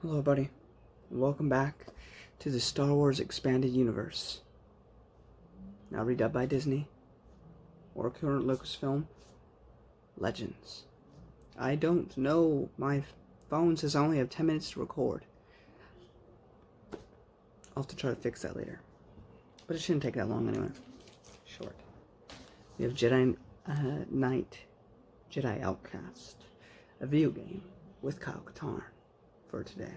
Hello, buddy. Welcome back to the Star Wars Expanded Universe. Now redubbed by Disney, or current Lucasfilm, Legends. I don't know. My phone says I only have 10 minutes to record. I'll have to try to fix that later. But it shouldn't take that long anyway. Short. We have Jedi Knight, Jedi Outcast, a video game with Kyle Katarn for today.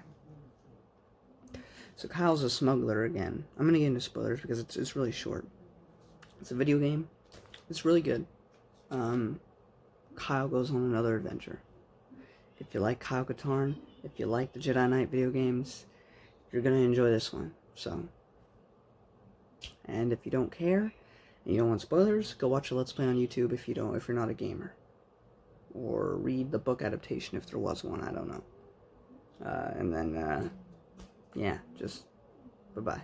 So Kyle's a smuggler again. I'm going to get into spoilers because it's really short. It's a video game. It's really good. Kyle goes on another adventure. If you like Kyle Katarn, if you like the Jedi Knight video games, you're going to enjoy this one. So, and if you don't care and you don't want spoilers, go watch a Let's Play on YouTube if you're not a gamer. Or read the book adaptation if there was one, I don't know. And then, yeah, just bye-bye.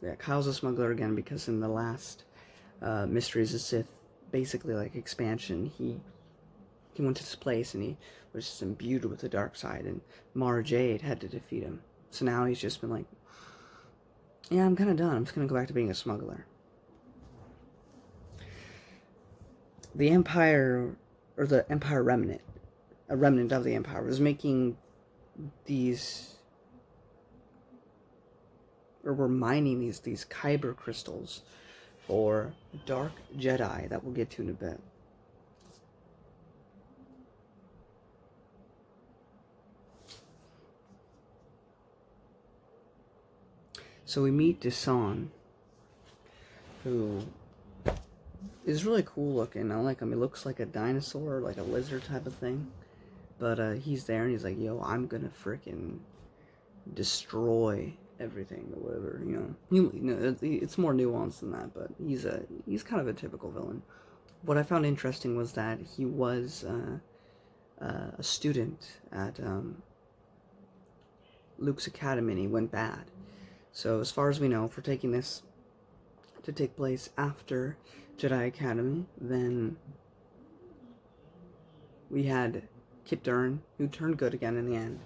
Yeah, Kyle's a smuggler again because in the last Mysteries of Sith, basically like expansion, he went to this place and he was just imbued with the dark side, and Mara Jade had to defeat him. So now he's just been like, yeah, I'm kind of done. I'm just going to go back to being a smuggler. The Empire, or the Empire Remnant, a remnant of the Empire, was making these, or were mining these kyber crystals for dark Jedi that we'll get to in a bit. So we meet Desan, who is really cool looking. I like him. He looks like a dinosaur, like a lizard type of thing. But he's there and he's like, yo, I'm gonna frickin' destroy everything or whatever, you know. It's more nuanced than that, but he's kind of a typical villain. What I found interesting was that he was a student at Luke's Academy and he went bad. So as far as we know, for taking this to take place after Jedi Academy, then we had Kit Durn, who turned good again in the end.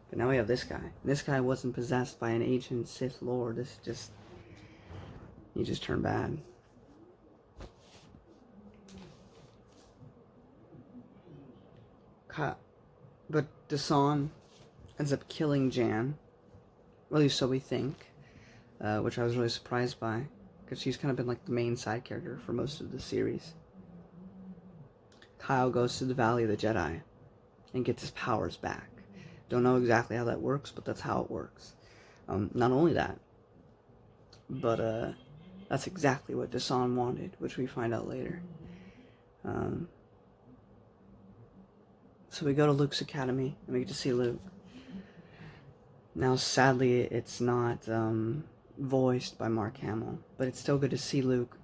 But now we have this guy. This guy wasn't possessed by an ancient Sith Lord. He just turned bad. But Desan ends up killing Jan. Well, at least so we think. Which I was really surprised by, because she's kind of been like the main side character for most of the series. Kyle goes to the Valley of the Jedi and gets his powers back. Don't know exactly how that works, but that's how it works. Not only that, but that's exactly what Desan wanted, which we find out later. So we go to Luke's Academy, and we get to see Luke. Now, sadly, it's not voiced by Mark Hamill, but it's still good to see Luke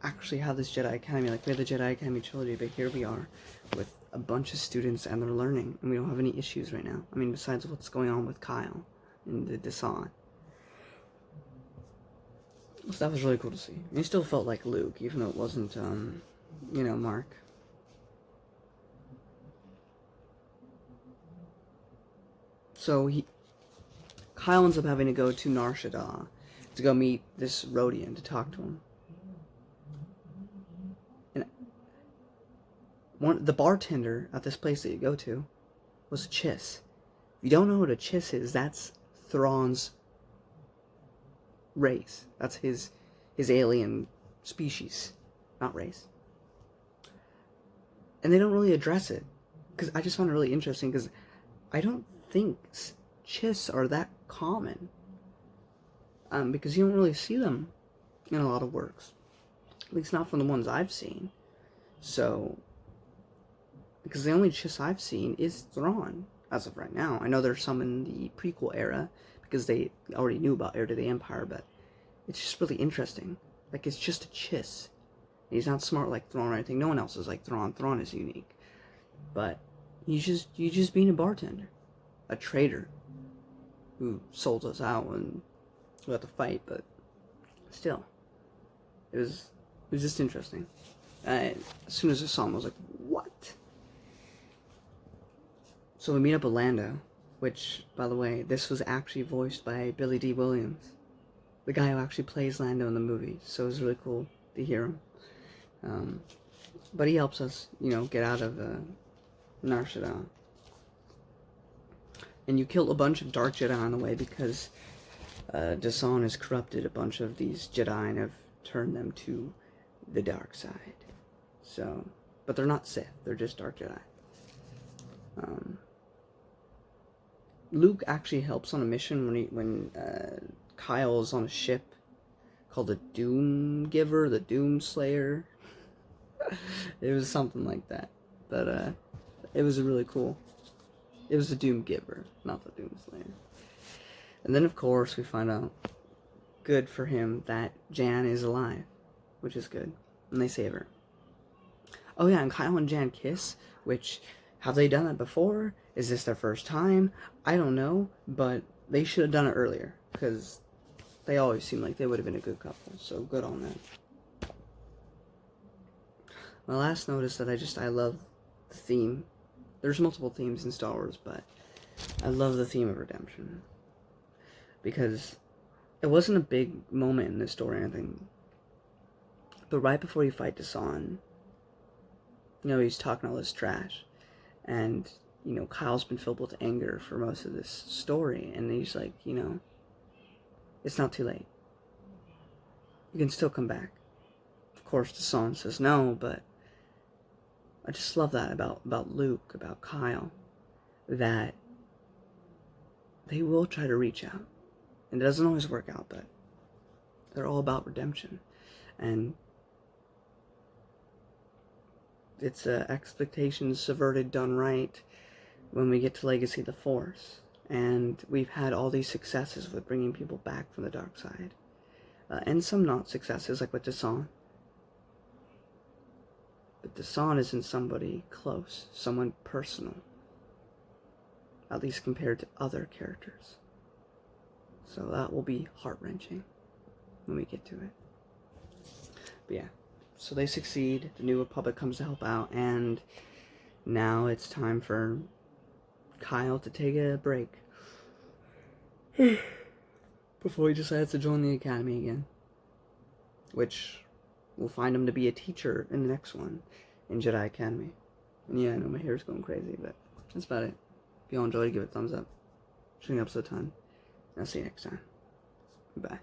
actually have this Jedi Academy. Like, we had the Jedi Academy trilogy, but here we are with a bunch of students and they're learning, and we don't have any issues right now. I mean, besides what's going on with Kyle and the Desan. So that was really cool to see. And he still felt like Luke, even though it wasn't, you know, Mark. So Kyle ends up having to go to Nar Shaddaa to go meet this Rodian to talk to him. The bartender at this place that you go to was a Chiss. If you don't know what a Chiss is, that's Thrawn's race. That's his alien species, not race. And they don't really address it, because I just found it really interesting, because I don't think Chiss are that common, because you don't really see them in a lot of works, at least not from the ones I've seen. So, because the only Chiss I've seen is Thrawn, as of right now. I know there's some in the prequel era, because they already knew about Heir to the Empire, but it's just really interesting. Like, it's just a Chiss. He's not smart like Thrawn or anything. No one else is like Thrawn. Thrawn is unique. But he's just being a bartender. A traitor who sold us out and we had to fight, but still. It was just interesting. As soon as I saw him, I was like, what? So we meet up with Lando, which, by the way, this was actually voiced by Billy D. Williams, the guy who actually plays Lando in the movie. So it was really cool to hear him. But he helps us, get out of Nar Shaddaa. And you kill a bunch of Dark Jedi on the way because Dasan has corrupted a bunch of these Jedi and have turned them to the dark side. So, but they're not Sith, they're just Dark Jedi. Luke actually helps on a mission when Kyle is on a ship called the Doom Giver, the Doom Slayer. It was something like that. But it was really cool. It was the Doom Giver, not the Doom Slayer. And then, of course, we find out, good for him, that Jan is alive, which is good. And they save her. Oh yeah, and Kyle and Jan kiss, which, have they done that before? Is this their first time? I don't know, but they should have done it earlier, because they always seem like they would have been a good couple, so good on them. My last note is that I love the theme. There's multiple themes in Star Wars, but I love the theme of redemption. Because it wasn't a big moment in this story or anything. But right before you fight Dasan, he's talking all this trash. And, Kyle's been filled with anger for most of this story. And he's like, it's not too late. You can still come back. Of course, Dasan says no, but I just love that about Luke, about Kyle, that they will try to reach out. And it doesn't always work out, but they're all about redemption. And it's expectations subverted, done right, when we get to Legacy of the Force. And we've had all these successes with bringing people back from the dark side. And some not successes, like with Dasan. But Dasan isn't somebody close, someone personal. At least compared to other characters. So that will be heart-wrenching when we get to it. But yeah, so they succeed, the New Republic comes to help out, and now it's time for Kyle to take a break. Before he decides to join the Academy again. Which we'll find him to be a teacher in the next one, in Jedi Academy. And yeah, I know my hair's going crazy, but that's about it. If y'all enjoyed, give it a thumbs up. Showing episode 10. I'll see you next time. Bye.